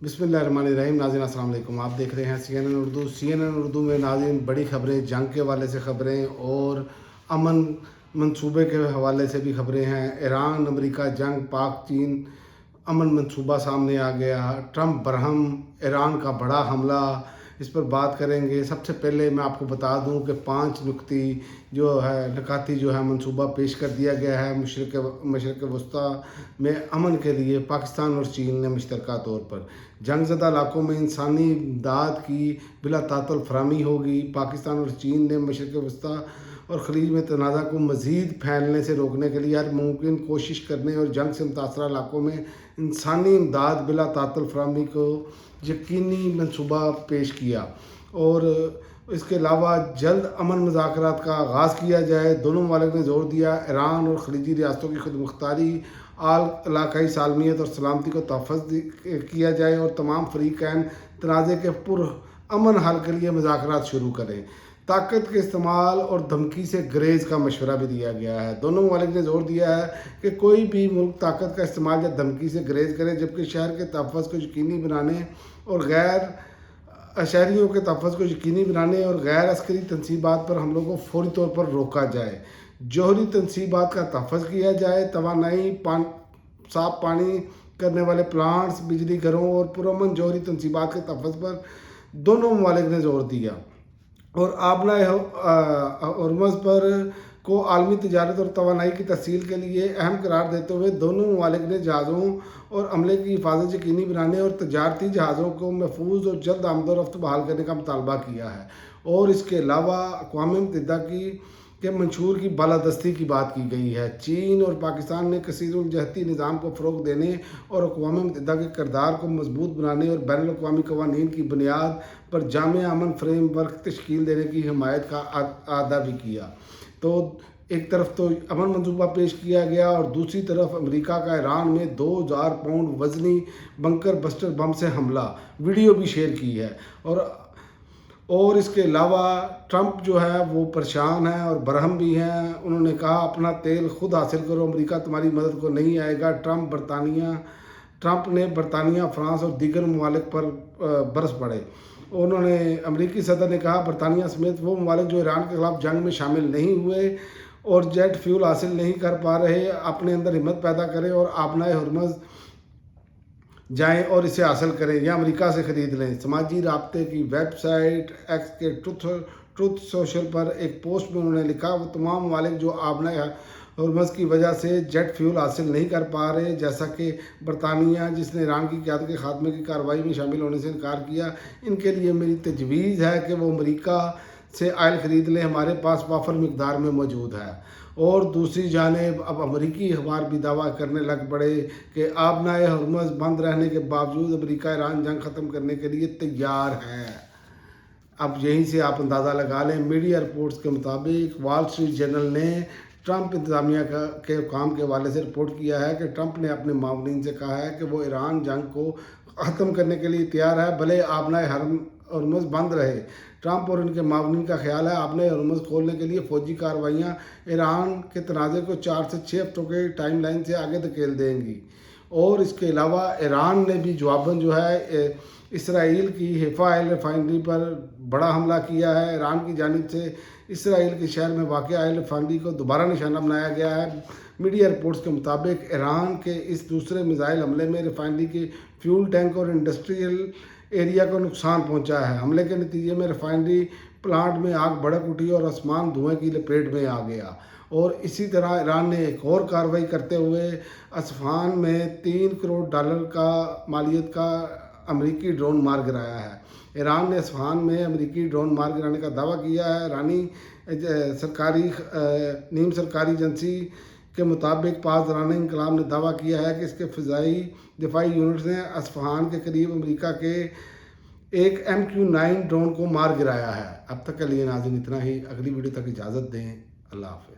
बिस्मिल्लाहिर्रहमानिर्रहीम। नाज़रीन अस्सलाम वालेकुम। आप देख रहे हैं CNN उर्दू। CNN उर्दू में नाज़रीन बड़ी खबरें, जंग के हवाले से खबरें और अमन मंसूबे के हवाले से भी खबरें हैं। ईरान अमेरिका जंग, पाक चीन अमन मंसूबा सामने आ गया, ट्रंप बरहम, ईरान का बड़ा हमला, इस पर बात करेंगे। सबसे पहले मैं आपको बता दूं कि 5 नुक्ती जो है नकाती जो है मंसूबा पेश कर दिया गया है मशरक़ वस्ता में अमन के लिए। पाकिस्तान और चीन ने मुश्तरका तौर पर जंगज़दा इलाकों में इंसानी इमदाद की बिला तातुल फराहमी होगी। पाकिस्तान और चीन ने मशरक़ वस्ता और खलीज में तनाज़ा को मज़ीद फैलने से रोकने के लिए हर मुमकिन कोशिश करने और जंग से मुतासरा इलाकों में इंसानी इमदाद बिला तातुल फराहमी को यकीनी मंसूबा पेश किया। और इसके अलावा जल्द अमन मुज़ाकरात का आगाज़ किया जाए। दोनों ममालिक ने जोर दिया ईरान और खलीजी रियासतों की खुद मुख्तारी, इलाकाई सालमियत और सलामती को तहफ़्फ़ुज़ किया जाए और तमाम फ़रीक़ैन तनाज़े के पुरअमन हल के लिए मुज़ाकरात शुरू करें। ताकत के इस्तेमाल और धमकी से ग्रेज़ का मशवरा भी दिया गया है। दोनों ममालिक ने जोर दिया है कि कोई भी मुल्क ताकत का इस्तेमाल या धमकी से ग्रेज़ करे, जबकि शहर के तहफ़्फ़ुज़ को यकीनी बनाने और शहरियों के तहफ़्फ़ुज़ को यकीनी बनाने और गैर अस्करी तनसीबात पर हमलों को फौरी तौर पर रोका जाए। जौहरी तनसीबात का तहफ़्फ़ुज़ किया जाए। तवानाई, साफ़ पानी करने वाले प्लांट्स, बिजली घरों और पुरअमन जौहरी तनसीबात के तहफ़्फ़ुज़ पर दोनों ममालिक ने जोर दिया। और आबनाए हर्मुज़ पर को आलमी तजारत और तवानाई की तस्हील के लिए अहम करार देते हुए दोनों ममालिक ने जहाज़ों और अमले की हिफाजत यकीनी बनाने और तजारती जहाज़ों को महफूज और जल्द आमदोरफ्त बहाल करने का मुतालबा किया है। और इसके अलावा अक़वाम मुत्तहिदा के मंशूर की बालादस्ती की बात की गई है। चीन और पाकिस्तान ने कसीरुल जहती निज़ाम को फ़रोग़ देने और अक़वाम मुत्तहिदा के किरदार को मजबूत बनाने और बैनुल अक़वामी क़वानीन की बुनियाद पर जामे अमन फ्रेम वर्क तश्कील देने की हिमायत का अदा भी किया। तो एक तरफ तो अमन मंसूबा पेश किया गया और दूसरी तरफ अमेरिका का ईरान में 2000 पाउंड वज़नी बंकर बस्टर बम से हमला, वीडियो भी शेयर की है। और इसके अलावा ट्रंप जो है वो परेशान है और बरहम भी हैं। उन्होंने कहा अपना तेल खुद हासिल करो, अमेरिका तुम्हारी मदद को नहीं आएगा। ट्रंप ने बरतानिया, फ्रांस और दीगर ममालिक पर बरस पड़े। उन्होंने अमेरिकी सदर ने कहा बरतानिया समेत वो ममालिक जो ईरान के खिलाफ जंग में शामिल नहीं हुए और जेट फ्यूल हासिल नहीं कर पा रहे, अपने अंदर हिम्मत पैदा करें और आबनाए हर्मुज़ जाएं और इसे हासिल करें या अमेरिका से ख़रीद लें। समाजी राब्ते की वेबसाइट एक्स के ट्रुथ सोशल पर एक पोस्ट में उन्होंने लिखा वो तमाम ममालिक जो आबनाए हर्मुज़ की वजह से जेट फ्यूल हासिल नहीं कर पा रहे, जैसा कि बरतानिया जिसने ईरान की क़यादत के खात्मे की कार्रवाई में शामिल होने से इनकार किया, इनके लिए मेरी तजवीज़ है कि वो अमेरिका से आयल ख़रीद लें, हमारे पास वाफर मिकदार में मौजूद है। और दूसरी जानिब अब अमरीकी अखबार भी दावा करने लग पड़े कि आबनाए हर्मुज़ बंद रहने के बावजूद अमेरिका ईरान जंग ख़त्म करने के लिए तैयार है। अब यहीं से आप अंदाज़ा लगा लें। मीडिया रिपोर्ट्स के मुताबिक वॉल स्ट्रीट जर्नल ने ट्रंप इंतज़ामिया के काम के हवाले से रिपोर्ट किया है कि ट्रंप ने अपने मावनीन से कहा है कि वो ईरान जंग को ख़त्म करने के लिए तैयार है, भले आबनाए हर्मुज़ बंद रहे। ट्रंप और उनके मावनीन का ख्याल है आबनाए हर्मुज़ खोलने के लिए फ़ौजी कार्रवाइयाँ ईरान के तनाज़े को 4 से 6 हफ्तों के टाइम लाइन से आगे धकेल देंगी। और इसके अलावा ईरान ने भी जवाबन जो है इसराइल की हैफा ऑयल रिफाइनरी पर बड़ा हमला किया है। ईरान की जानिब से इसराइल के शहर में वाक़ ऑयल रिफाइनरी को दोबारा निशाना बनाया गया है। मीडिया रिपोर्ट्स के मुताबिक ईरान के इस दूसरे मिसाइल हमले में रिफाइनरी के फ्यूल टैंक और इंडस्ट्रियल एरिया को नुकसान पहुंचा है। हमले के नतीजे में रिफाइनरी प्लांट में आग भड़क उठी और आसमान धुएं की लपेट में आ गया। और इसी तरह ईरान ने एक और कार्रवाई करते हुए असफ़हान में $3 करोड़ का मालियत का अमेरिकी ड्रोन मार गिराया है। ईरान ने असफ़हान में अमेरिकी ड्रोन मार गिराने का दावा किया है। ईरानी नीम सरकारी एजेंसी के मुताबिक पासदारान इंकलाब ने दावा किया है कि इसके फ़िज़ाई दिफाई यूनिट्स ने असफ़हान के करीब अमेरिका के एक MQ-9 ड्रोन को मार गिराया है। अब तक के लिए नाज़रीन इतना ही। अगली वीडियो तक इजाज़त दें। अल्लाह हाफ़िज़।